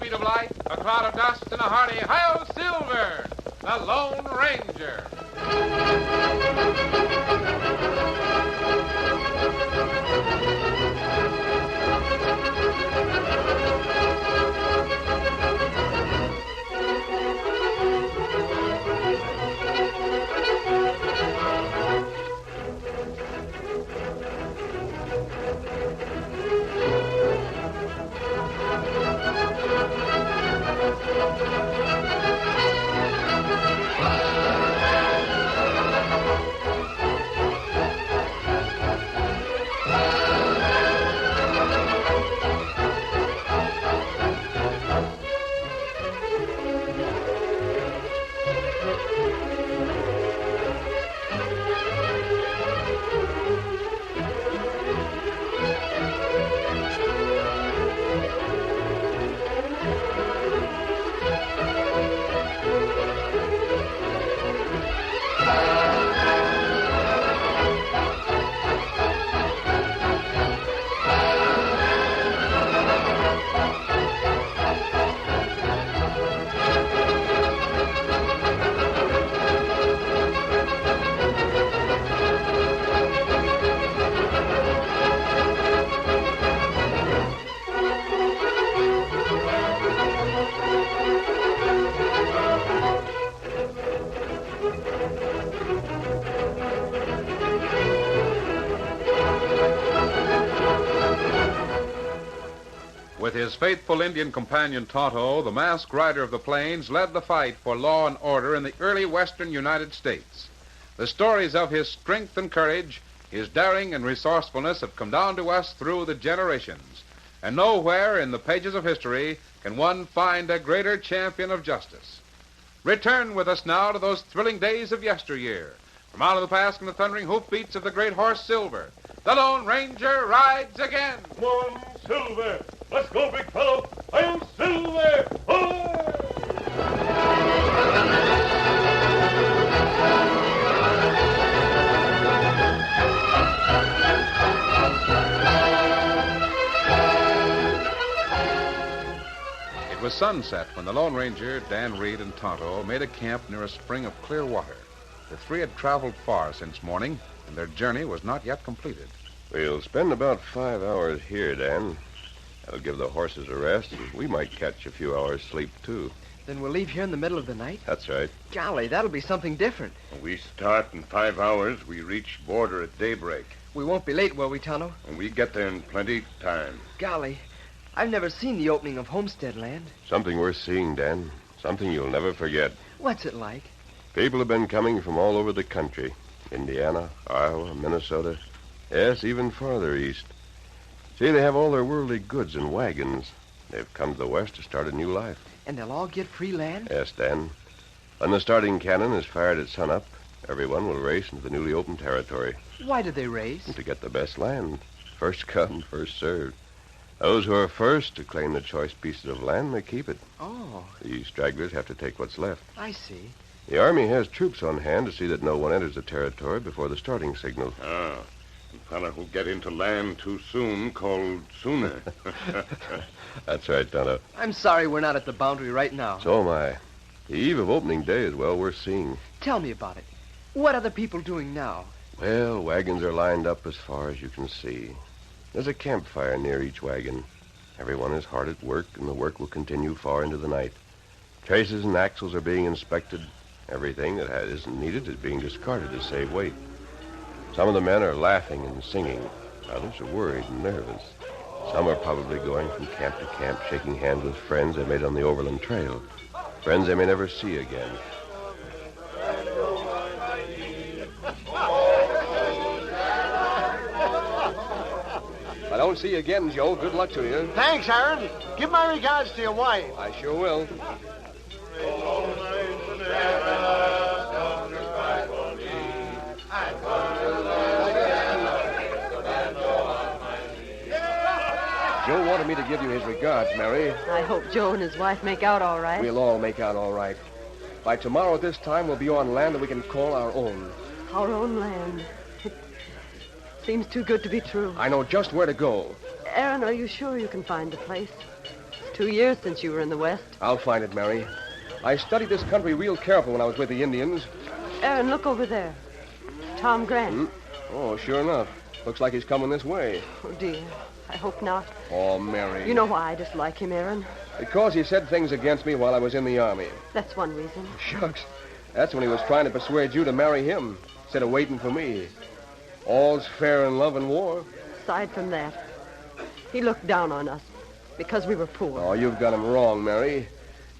speed of light, a cloud of dust, and a hearty Hi-Yo Silver, the Lone Ranger. With his faithful Indian companion Tonto, the masked rider of the plains led the fight for law and order in the early western United States. The stories of his strength and courage, his daring and resourcefulness have come down to us through the generations. And nowhere in the pages of history can one find a greater champion of justice. Return with us now to those thrilling days of yesteryear. From out of the past come the thundering hoofbeats of the great horse Silver. The Lone Ranger rides again. Come on, Silver. Let's go, big fellow. I'm Silver. It was sunset when the Lone Ranger, Dan Reed, and Tonto made a camp near a spring of clear water. The three had traveled far since morning, and their journey was not yet completed. We'll spend about 5 hours here, Dan. That'll give the horses a rest, and we might catch a few hours' sleep, too. Then we'll leave here in the middle of the night? That's right. Golly, that'll be something different. We start in 5 hours. We reach border at daybreak. We won't be late, will we, Tonto? And we get there in plenty time. Golly, I've never seen the opening of Homestead Land. Something worth seeing, Dan. Something you'll never forget. What's it like? People have been coming from all over the country. Indiana, Iowa, Minnesota. Yes, even farther east. See, they have all their worldly goods in wagons. They've come to the west to start a new life. And they'll all get free land? Yes, Dan. When the starting cannon is fired at sunup, everyone will race into the newly opened territory. Why do they race? To get the best land. First come, first served. Those who are first to claim the choice pieces of land may keep it. Oh. The stragglers have to take what's left. I see. The Army has troops on hand to see that no one enters the territory before the starting signal. Ah. The fella who'll get into land too soon called sooner. That's right, Tonto. I'm sorry we're not at the boundary right now. So am I. The eve of opening day is well worth seeing. Tell me about it. What are the people doing now? Well, wagons are lined up as far as you can see. There's a campfire near each wagon. Everyone is hard at work, and the work will continue far into the night. Traces and axles are being inspected. Everything that isn't needed is being discarded to save weight. Some of the men are laughing and singing. Others are worried and nervous. Some are probably going from camp to camp, shaking hands with friends they made on the Overland Trail. Friends they may never see again. If I don't see you again, Joe, good luck to you. Thanks, Aaron. Give my regards to your wife. I sure will. Joe wanted me to give you his regards, Mary. I hope Joe and his wife make out all right. We'll all make out all right. By tomorrow at this time, we'll be on land that we can call our own. Our own land. It seems too good to be true. I know just where to go. Aaron, are you sure you can find the place? 2 years since you were in the West. I'll find it, Mary. I studied this country real careful when I was with the Indians. Aaron, look over there. Tom Grant. Oh, sure enough. Looks like he's coming this way. Oh, dear. I hope not. Oh, Mary. You know why I dislike him, Aaron? Because he said things against me while I was in the Army. That's one reason. Shucks. That's when he was trying to persuade you to marry him instead of waiting for me. All's fair in love and war. Aside from that, he looked down on us because we were poor. Oh, you've got him wrong, Mary.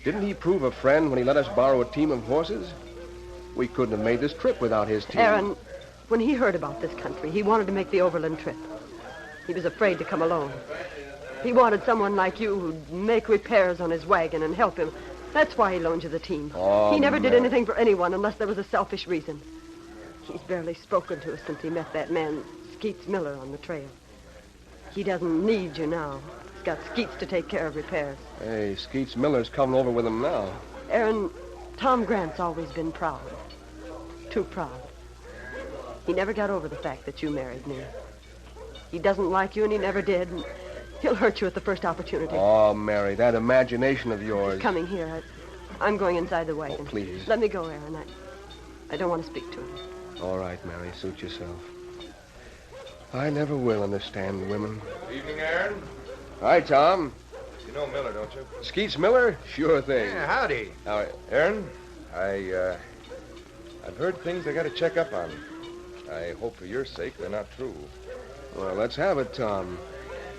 Didn't he prove a friend when he let us borrow a team of horses? We couldn't have made this trip without his team. Aaron, when he heard about this country, he wanted to make the overland trip. He was afraid to come alone. He wanted someone like you who'd make repairs on his wagon and help him. That's why he loaned you the team. Oh, he never did Mary. anything for anyone unless there was a selfish reason. He's barely spoken to us since he met that man, Skeets Miller, on the trail. He doesn't need you now. He's got Skeets to take care of repairs. Hey, Skeets Miller's coming over with him now. Aaron, Tom Grant's always been proud. Too proud. He never got over the fact that you married me. He doesn't like you, and he never did. And he'll hurt you at the first opportunity. Oh, Mary, that imagination of yours. He's coming here. I'm going inside the wagon. Oh, please. Let me go, Aaron. I don't want to speak to him. All right, Mary, suit yourself. I never will understand women. Evening, Aaron. Hi, Tom. You know Miller, don't you? Skeets Miller? Sure thing. Yeah, howdy. Now, Aaron, I've heard things I got to check up on. I hope for your sake they're not true. well, let's have it, Tom.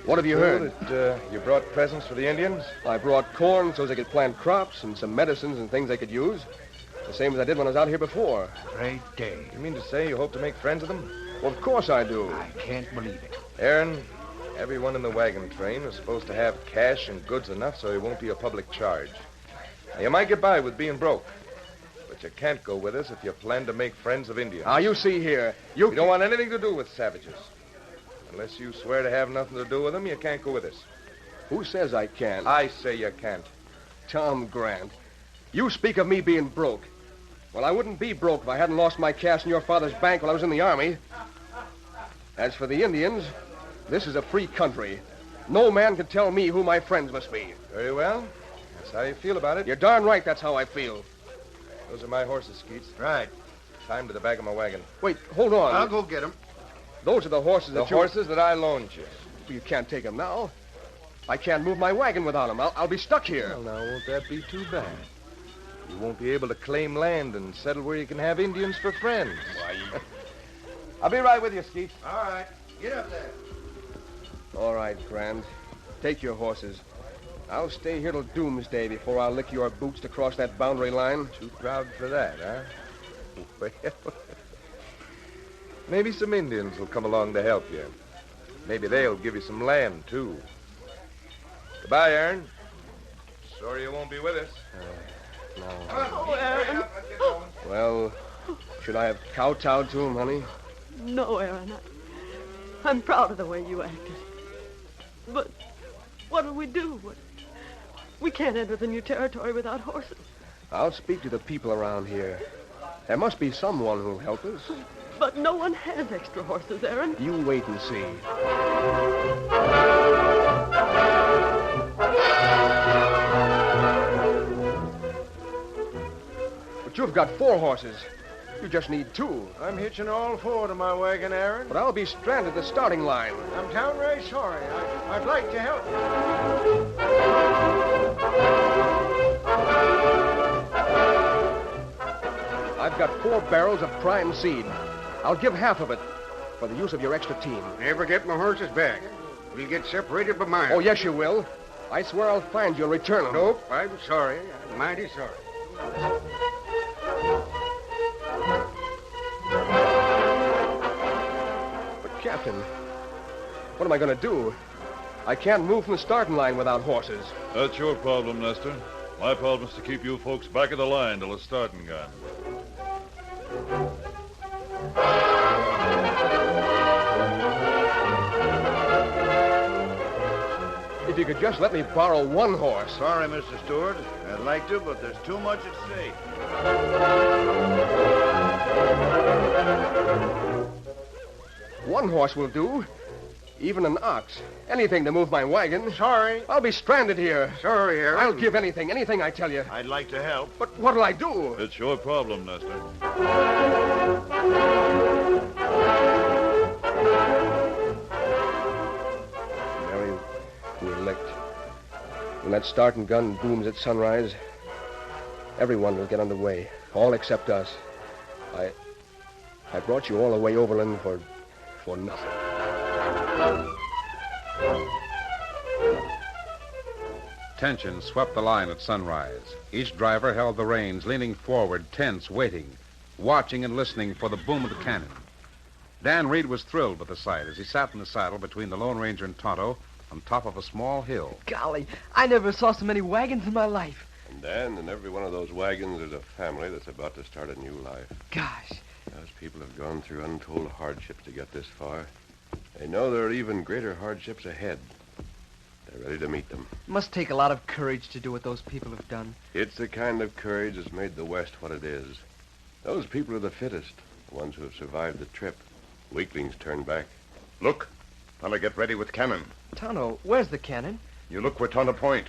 What have you heard? That you brought presents for the Indians? I brought corn so they could plant crops and some medicines and things they could use. The same as I did when I was out here before. Great day. You mean to say you hope to make friends with them? Well, of course I do. I can't believe it. Aaron, everyone in the wagon train is supposed to have cash and goods enough so it won't be a public charge. Now, you might get by with being broke, but you can't go with us if you plan to make friends of Indians. Now, you see here. You don't want anything to do with savages. Unless you swear to have nothing to do with them, you can't go with us. Who says I can't? I say you can't. Tom Grant. You speak of me being broke. Well, I wouldn't be broke if I hadn't lost my cash in your father's bank while I was in the Army. As for the Indians, this is a free country. No man can tell me who my friends must be. Very well. That's how you feel about it. You're darn right that's how I feel. Those are my horses, Skeets. Right. Time to the back of my wagon. Wait, hold on. I'll go get him. Those are the horses The that horses that I loaned you. You can't take them now. I can't move my wagon without them. I'll be stuck here. Well, now, won't that be too bad? You won't be able to claim land and settle where you can have Indians for friends. Why? I'll be right with you, Skeets. All right. Get up there. All right, Grant. Take your horses. I'll stay here till doomsday before I'll lick your boots to cross that boundary line. Too proud for that, huh? Well, maybe some Indians will come along to help you. Maybe they'll give you some land, too. Goodbye, Aaron. Sorry you won't be with us. No. Oh, Aaron. Well, should I have kowtowed to him, honey? No, Aaron. I'm proud of the way you acted. But what'll we do? We can't enter the new territory without horses. I'll speak to the people around here. There must be someone who'll help us. But no one has extra horses, Aaron. You wait and see. But you've got 4 horses. You just need 2. I'm hitching all 4 to my wagon, Aaron. But I'll be stranded at the starting line. I'm downright sorry. I'd like to help I've got 4 barrels of prime seed. I'll give half of it for the use of your extra team. Never get my horses back. We'll get separated by miles. Oh, yes, you will. I swear I'll find you and return them. Nope, I'm sorry. I'm mighty sorry. But, Captain, what am I going to do? I can't move from the starting line without horses. That's your problem, Lester. My problem is to keep you folks back of the line till the starting gun. If you could just let me borrow 1 horse. Sorry, Mr. Stewart. I'd like to, but there's too much at stake. One horse will do. Even an ox. Anything to move my wagon. Sorry. I'll be stranded here. Sorry, Aaron. I'll give anything I tell you. I'd like to help. But what'll I do? It's your problem, Nestor. Mary, we're licked. When that starting gun booms at sunrise, everyone will get underway. All except us. I brought you all the way overland for nothing. Tension swept the line at sunrise. Each driver held the reins, leaning forward, tense, waiting, watching and listening for the boom of the cannon. Dan Reed was thrilled with the sight as he sat in the saddle between the Lone Ranger and Tonto on top of a small hill. Golly, I never saw so many wagons in my life. And Dan, in every one of those wagons, there's a family that's about to start a new life. Gosh. Those people have gone through untold hardships to get this far. They know there are even greater hardships ahead. They're ready to meet them. Must take a lot of courage to do what those people have done. It's the kind of courage that's made the West what it is. Those people are the fittest, the ones who have survived the trip. Weaklings turn back. Look. Fella, get ready with cannon. Tonto, where's the cannon? You look where Tonto point.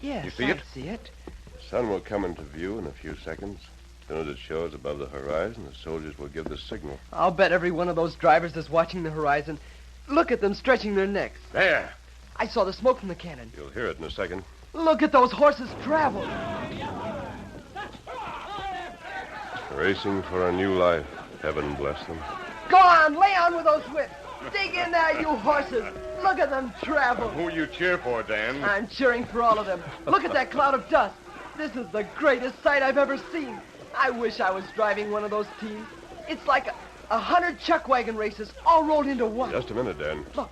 Yes, You see I it? see it. The sun will come into view in a few seconds. As soon as it shows above the horizon, the soldiers will give the signal. I'll bet every one of those drivers is watching the horizon. Look at them stretching their necks. There. I saw the smoke from the cannon. You'll hear it in a second. Look at those horses travel. Racing for a new life. Heaven bless them. Go on, lay on with those whips. Dig in there, you horses. Look at them travel. Who you cheer for, Dan? I'm cheering for all of them. Look at that cloud of dust. This is the greatest sight I've ever seen. I wish I was driving one of those teams. It's like 100 chuck wagon races all rolled into one. Just a minute, Dan. Look,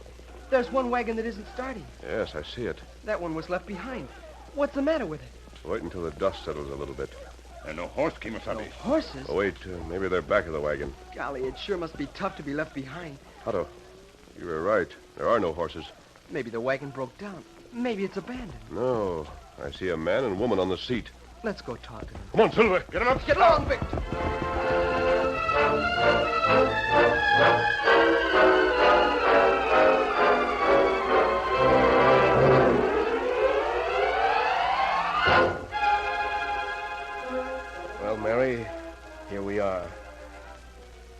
there's one wagon that isn't starting. Yes, I see it. That one was left behind. What's the matter with it? Wait until the dust settles a little bit. And no horse, Kimasabi. No horses? Oh, wait. Maybe they're back of the wagon. Golly, it sure must be tough to be left behind. Otto, you were right. There are no horses. Maybe the wagon broke down. Maybe it's abandoned. No. I see a man and woman on the seat. Let's go talk to them. Come on, Silver. Get him up. Get along, Vic. Well, Mary, here we are.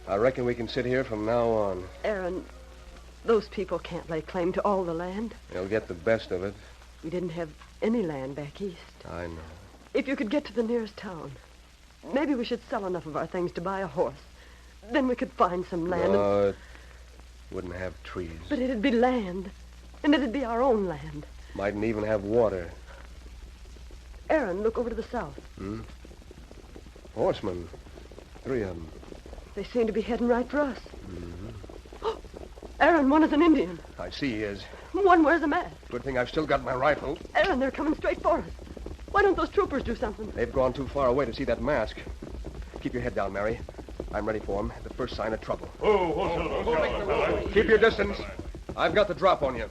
I reckon we can sit here from now on. Aaron, those people can't lay claim to all the land. They'll get the best of it. We didn't have any land back east. I know. If you could get to the nearest town, maybe we should sell enough of our things to buy a horse. Then we could find some land. No, it wouldn't have trees. But it'd be land. And it'd be our own land. Mightn't even have water. Aaron, look over to the south. Horsemen. 3 of them. They seem to be heading right for us. Aaron, one is an Indian. I see he is. One wears a mask. Good thing I've still got my rifle. Aaron, they're coming straight for us. Why don't those troopers do something? They've gone too far away to see that mask. Keep your head down, Mary. I'm ready for them at the first sign of trouble. Keep your distance. I've got the drop on you.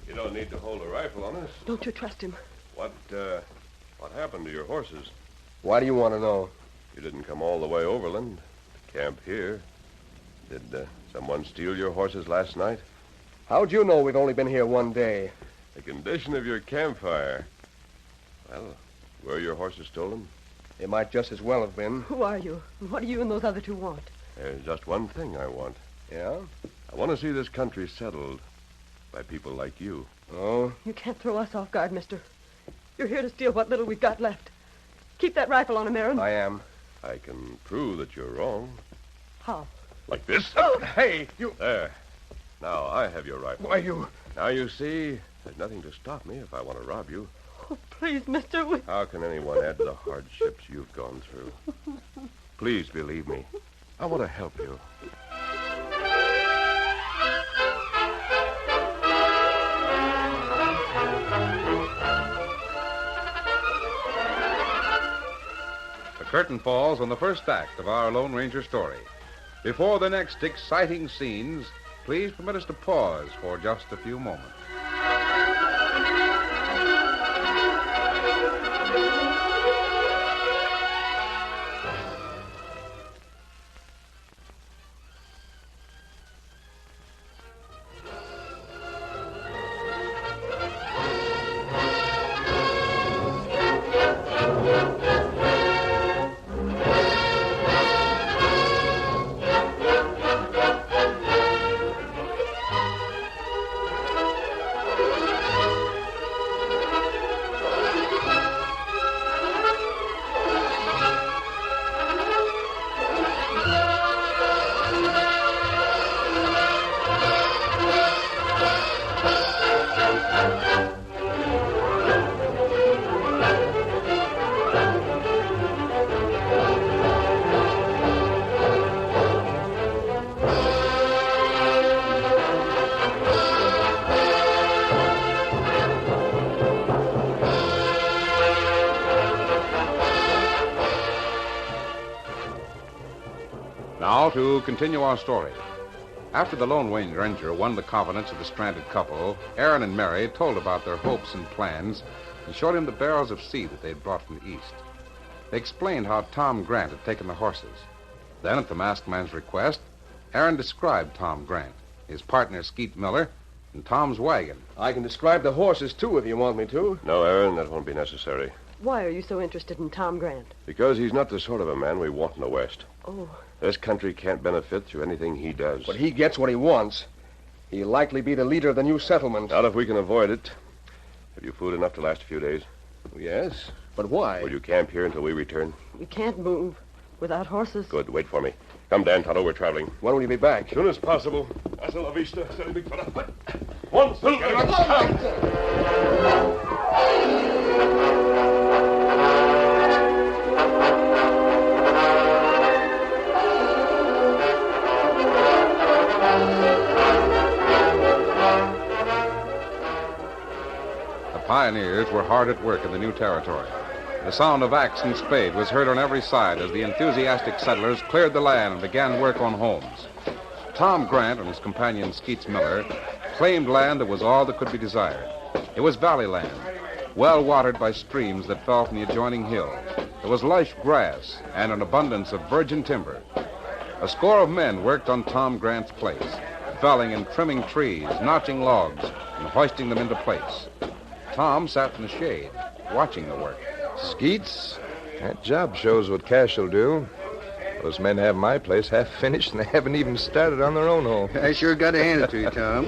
You don't need to hold a rifle on us. Don't you trust him? What happened to your horses? Why do you want to know? You didn't come all the way overland to camp here. Did someone steal your horses last night? How'd you know we've only been here one day? The condition of your campfire. Well, were your horses stolen? It might just as well have been. Who are you? What do you and those other two want? There's just one thing I want. Yeah? I want to see this country settled by people like you. Oh? You can't throw us off guard, mister. You're here to steal what little we've got left. Keep that rifle on him, Aaron. I am. I can prove that you're wrong. How? Like this? Hey, you... There. Now I have your rifle. Why, you... Now you see, there's nothing to stop me if I want to rob you. Oh, please, mister. How can anyone add to the hardships you've gone through? Please believe me. I want to help you. The curtain falls on the first act of our Lone Ranger story. Before the next exciting scenes, please permit us to pause for just a few moments. to continue our story. After the Lone Ranger won the confidence of the stranded couple, Aaron and Mary told about their hopes and plans and showed him the barrels of seed that they had brought from the east. They explained how Tom Grant had taken the horses. Then, at the masked man's request, Aaron described Tom Grant, his partner Skeet Miller, and Tom's wagon. I can describe the horses, too, if you want me to. No, Aaron, that won't be necessary. Why are you so interested in Tom Grant? Because he's not the sort of a man we want in the West. Oh. This country can't benefit through anything he does. But he gets what he wants. He'll likely be the leader of the new settlement. Not if we can avoid it. Have you food enough to last a few days? Yes, but why? Will you camp here until we return? We can't move without horses. Good. Wait for me. Come, Dan, Tonto. We're traveling. When will you be back? As soon as possible. Hasta la vista, steady, big fella. One silver. The pioneers were hard at work in the new territory. The sound of axe and spade was heard on every side as the enthusiastic settlers cleared the land and began work on homes. Tom Grant and his companion Skeets Miller claimed land that was all that could be desired. It was valley land, well watered by streams that fell from the adjoining hills. There was lush grass and an abundance of virgin timber. A score of men worked on Tom Grant's place, felling and trimming trees, notching logs, and hoisting them into place. Tom sat in the shade, watching the work. Skeets, that job shows what cash will do. Those men have my place half finished, and they haven't even started on their own hole. I sure got to hand it to you, Tom.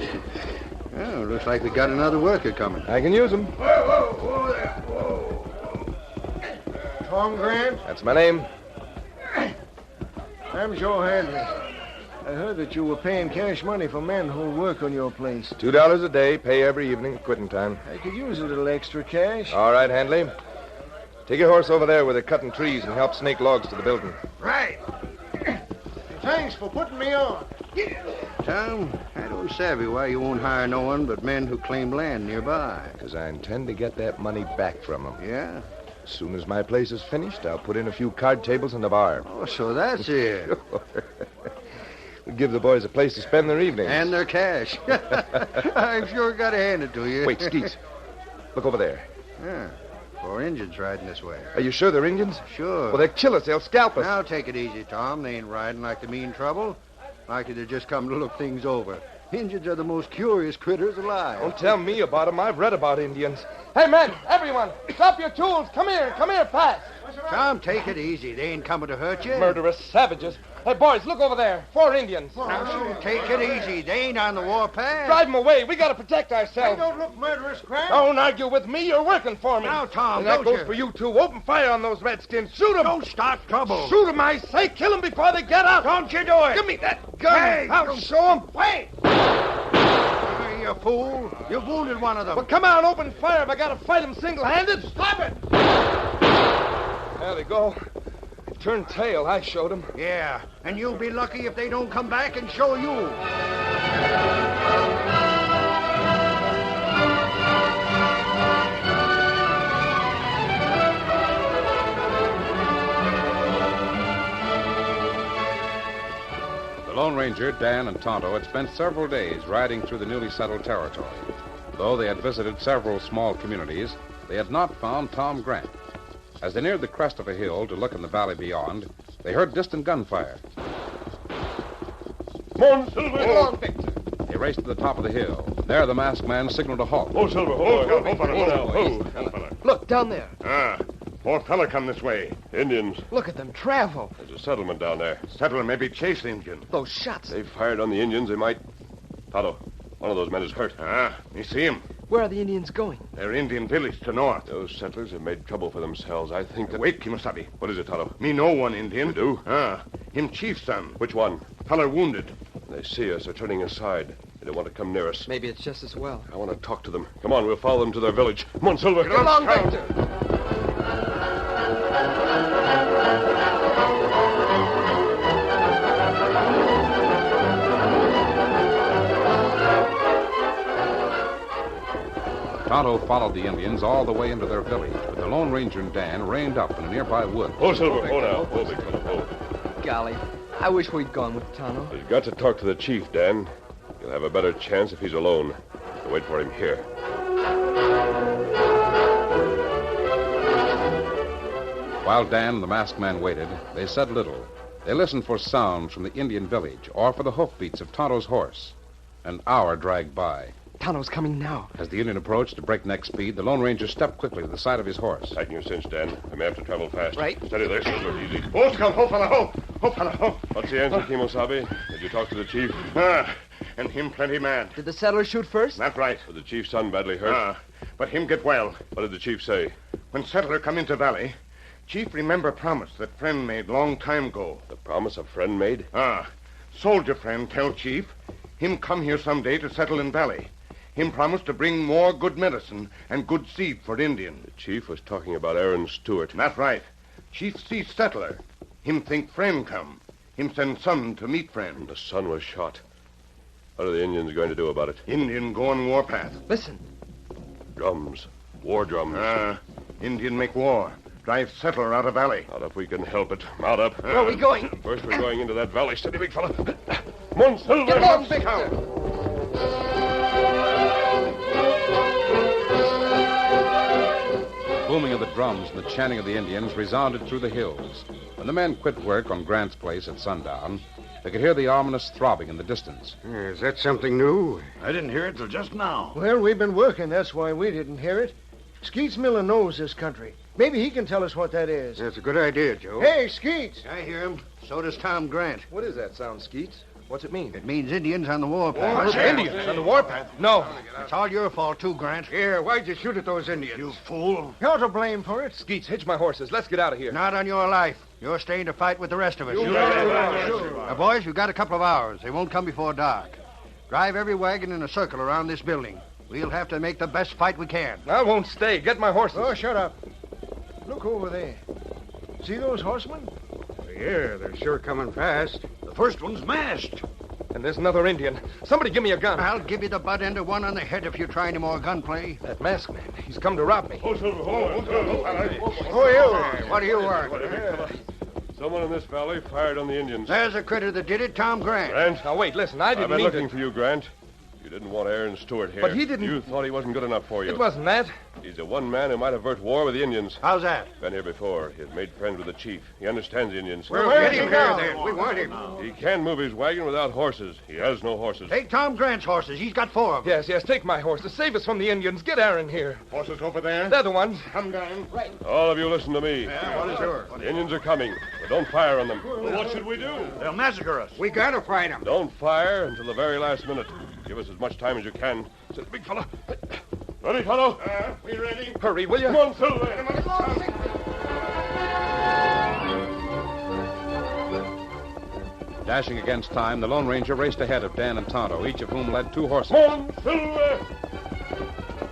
Oh, looks like we got another worker coming. I can use them. Whoa there. Whoa. Tom Grant? That's my name. I'm Joe Hadley. I heard that you were paying cash money for men who'll work on your place. $2 a day, pay every evening at quitting time. I could use a little extra cash. All right, Handley. Take your horse over there where they're cutting trees and help snake logs to the building. Right. Thanks for putting me on. Tom, I don't savvy why you won't hire no one but men who claim land nearby. Because I intend to get that money back from them. Yeah? As soon as my place is finished, I'll put in a few card tables and a bar. Oh, so that's it. We'll give the boys a place to spend their evenings. And their cash. I've sure got to hand it to you. Wait, Skeets. Look over there. Yeah. 4 Indians riding this way. Are you sure they're Indians? Sure. Well, they'll kill us. They'll scalp us. Now, take it easy, Tom. They ain't riding like they mean trouble. Likely they're just come to look things over. Indians are the most curious critters alive. Don't tell me about them. I've read about Indians. Hey, men, everyone, drop your tools. Come here, fast. Tom, take it easy. They ain't coming to hurt you. Murderous savages. Hey, boys, look over there. 4 Indians. Now, take it easy. They ain't on the warpath. Drive them away. We got to protect ourselves. They don't look murderous, Grant. Don't argue with me. You're working for me. Now, Tom, and that don't goes you? for you, too. Open fire on those redskins. Shoot them. Don't start trouble. Shoot them, I say. Kill them before they get up. Don't you do it. Give me that gun. Hey, I'll show them. Wait. You fool. You've wounded one of them. Well, come on, open fire if I got to fight them single-handed. Stop it. There they go. They turned tail. I showed them. Yeah, and you'll be lucky if they don't come back and show you. The Lone Ranger, Dan, and Tonto had spent several days riding through the newly settled territory. Though they had visited several small communities, they had not found Tom Grant. As they neared the crest of a hill to look in the valley beyond, they heard distant gunfire. Come on, Silver. Come on, Victor. They raced to the top of the hill. There, the masked man signaled a halt. Oh, Silver. Look, down there. Ah, 4 fella come this way. Indians. Look at them travel. There's a settlement down there. Settler maybe chase the Indian. Those shots. They fired on the Indians. They might... Tonto, one of those men is hurt. Ah, you see him. Where are the Indians going? They're Indian village to north. Those settlers have made trouble for themselves. I think that... Wait, Kimasabi. What is it, Tonto? Me know one Indian. You do? Ah, him chief's son. Which one? Feller wounded. They see us. They're turning aside. They don't want to come near us. Maybe it's just as well. I want to talk to them. Come on, we'll follow them to their village. Come on, Silver. Come along, Victor. Tonto followed the Indians all the way into their village, but the Lone Ranger and Dan reined up in a nearby wood. Oh, Silver. Oh, now. Oh, big fella. Oh. Golly, I wish we'd gone with Tonto. You've got to talk to the chief, Dan. You'll have a better chance if he's alone. So wait for him here. While Dan and the masked man waited, they said little. They listened for sounds from the Indian village or for the hoofbeats of Tonto's horse. An hour dragged by. Tonto's coming now. As the Indian approached at breakneck speed, the Lone Ranger stepped quickly to the side of his horse. Tighten your cinch, Dan. I may have to travel fast. Right. Steady there, Silver. Easy. Ho, Scout. Ho, fella, ho. Ho, fella, ho. What's the answer, Kimosabe? Did you talk to the chief? And him plenty mad. Did the settler shoot first? That's right. Was the chief's son badly hurt? But him get well. What did the chief say? When settler come into valley, chief remember promise that friend made long time ago. The promise a friend made? Soldier friend tell chief, him come here someday to settle in valley. Him promised to bring more good medicine and good seed for Indian. The chief was talking about Aaron Stewart. That's right. Chief see settler. Him think friend come. Him send son to meet friend. The son was shot. What are the Indians going to do about it? Indian go on warpath. Listen. Drums. War drums. Indian make war. Drive settler out of valley. Not if we can help it. Mount up. Where are we going? First, we're going into that valley. Steady, big fella. Come on, Silver. Get along, big The booming of the drums and the chanting of the Indians resounded through the hills. When the men quit work on Grant's place at sundown, they could hear the ominous throbbing in the distance. Is that something new? I didn't hear it till just now. Well, we've been working. That's why we didn't hear it. Skeets Miller knows this country. Maybe he can tell us what that is. That's a good idea, Joe. Hey, Skeets! I hear him. So does Tom Grant. What is that sound, Skeets? What's it mean? It means Indians on the warpath. Indians on the warpath? No. It's all your fault, too, Grant. Here, why'd you shoot at those Indians? You fool. You're to blame for it. Skeets, hitch my horses. Let's get out of here. Not on your life. You're staying to fight with the rest of us. Now, boys, you've got a couple of hours. They won't come before dark. Drive every wagon in a circle around this building. We'll have to make the best fight we can. I won't stay. Get my horses. Oh, shut up. Look over there. See those horsemen? Yeah, they're sure coming fast. The first one's masked. And there's another Indian. Somebody give me a gun. I'll give you the butt end of one on the head if you try any more gunplay. That masked man. He's come to rob me. Oh, Silver. Who are you? What do you want? Someone in this valley fired on the Indians. There's a critter that did it, Tom Grant. Grant? Now, wait, listen. I I've didn't been mean looking to... for you, Grant. You didn't want Aaron Stewart here. But he didn't... You thought he wasn't good enough for you. It wasn't that. He's the one man who might avert war with the Indians. How's that? Been here before. He's made friends with the chief. He understands the Indians. Well, get him here, then. We want him. He can't move his wagon without horses. He has no horses. Take Tom Grant's horses. He's got 4 of them. Yes, take my horses. Save us from the Indians. Get Aaron here. Horses over there? They're the ones. Come down. Right. All of you listen to me. What is yours? The Indians are coming. But don't fire on them. Well, what should we do? They'll massacre us. We gotta fight them. Don't fire until the very last minute. Give us as much time as you can. Said the big fella. Ready, fellow? We ready? Hurry, will you? Come on, Silver. Dashing against time, the Lone Ranger raced ahead of Dan and Tonto, each of whom led 2 horses. Come on, Silver.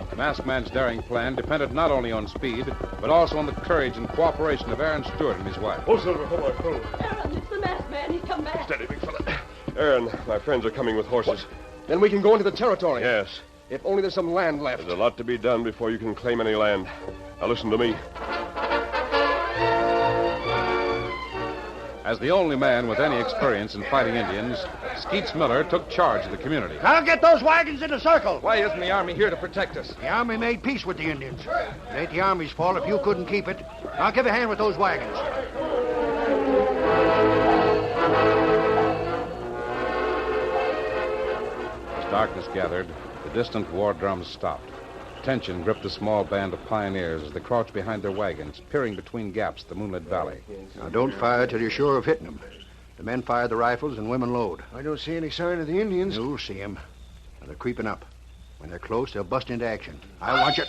The masked man's daring plan depended not only on speed, but also on the courage and cooperation of Aaron Stewart and his wife. Oh, Silver, hold on, hold on. Aaron, it's the masked man. He's come back. Steady, big fella. Aaron, my friends are coming with horses. Then we can go into the territory. Yes. If only there's some land left. There's a lot to be done before you can claim any land. Now listen to me. As the only man with any experience in fighting Indians, Skeets Miller took charge of the community. I'll get those wagons in a circle. Why isn't the Army here to protect us? The Army made peace with the Indians. It ain't the Army's fault if you couldn't keep it. I'll give a hand with those wagons. As darkness gathered, the distant war drums stopped. Tension gripped a small band of pioneers as they crouched behind their wagons, peering between gaps in the moonlit valley. Now, don't fire till you're sure of hitting them. The men fire the rifles and women load. I don't see any sign of the Indians. You'll see them. Now, they're creeping up. When they're close, they'll bust into action. I want you...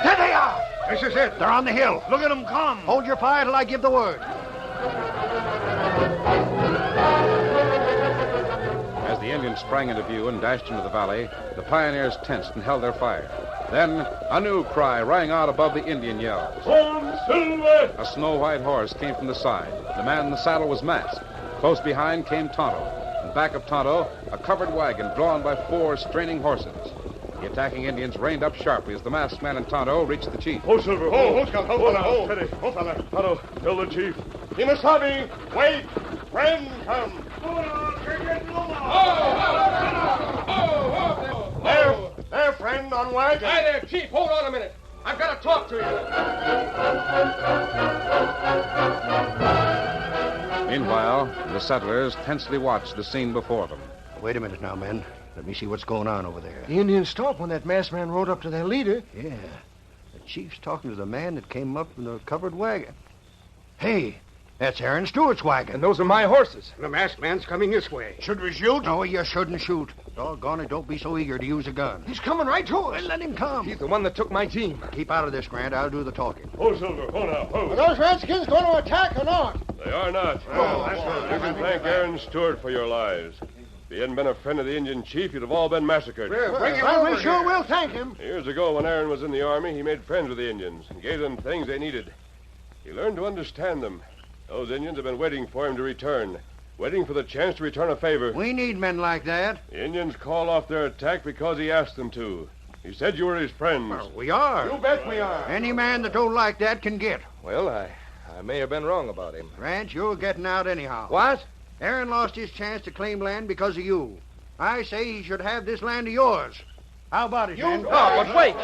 There they are! This is it. They're on the hill. Look at them come. Hold your fire till I give the word. As the Indians sprang into view and dashed into the valley, the pioneers tensed and held their fire. Then a new cry rang out above the Indian yells. On, Silver! A snow-white horse came from the side. The man in the saddle was masked. Close behind came Tonto. And back of Tonto, a covered wagon drawn by 4 straining horses. The attacking Indians reined up sharply as the masked man and Tonto reached the chief. Oh, Silver. Ho, Scout. Ho, fella, ho. Steady. Ho, fella. Tonto, tell the chief. Kimosabe, wait. Friend, come. There, friend, on wagon. Hi there, Chief. Hold on a minute. I've got to talk to you. Meanwhile, the settlers tensely watched the scene before them. Wait a minute now, men. Let me see what's going on over there. The Indians stopped when that masked man rode up to their leader. Yeah. The chief's talking to the man that came up in the covered wagon. Hey, that's Aaron Stewart's wagon. And those are my horses. The masked man's coming this way. Should we shoot? No, you shouldn't shoot. Doggone it, don't be so eager to use a gun. He's coming right to us. Well, let him come. He's the one that took my team. Keep out of this, Grant. I'll do the talking. Ho, Silver, ho now, ho. Are those Redskins going to attack or not? They are not. You can thank Aaron Stewart for your lives. If he hadn't been a friend of the Indian chief, you'd have all been massacred. Bring him over. We sure will thank him. Years ago, when Aaron was in the Army, he made friends with the Indians and gave them things they needed. He learned to understand them. Those Indians have been waiting for him to return, waiting for the chance to return a favor. We need men like that. The Indians called off their attack because he asked them to. He said you were his friends. Well, we are. You bet we are. Any man that don't like that can get. Well, I may have been wrong about him. Grant, you're getting out anyhow. What? Aaron lost his chance to claim land because of you. I say he should have this land of yours. How about it, men? Oh, but wait.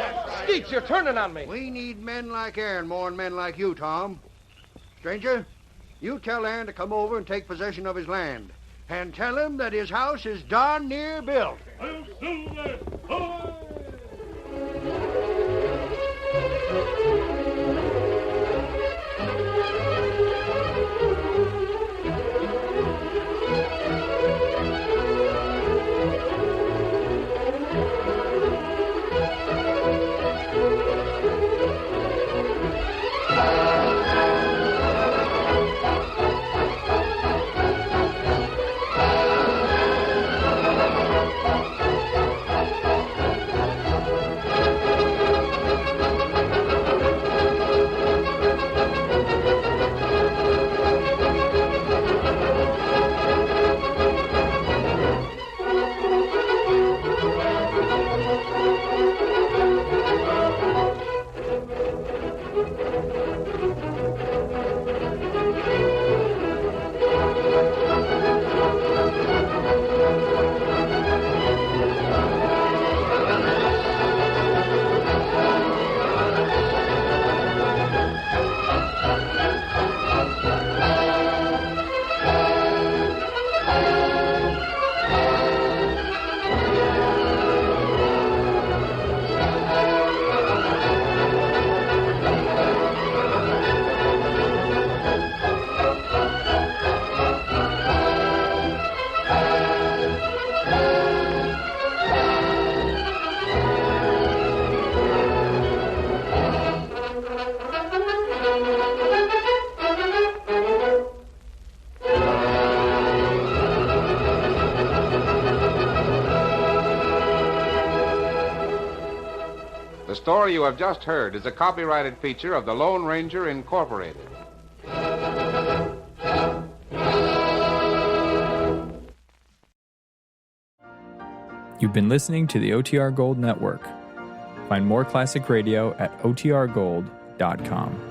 Skeets, you're turning on me. We need men like Aaron more than men like you, Tom. Stranger, you tell Aaron to come over and take possession of his land. And tell him that his house is darn near built. The story you have just heard is a copyrighted feature of the Lone Ranger Incorporated. You've been listening to the OTR Gold Network. Find more classic radio at otrgold.com.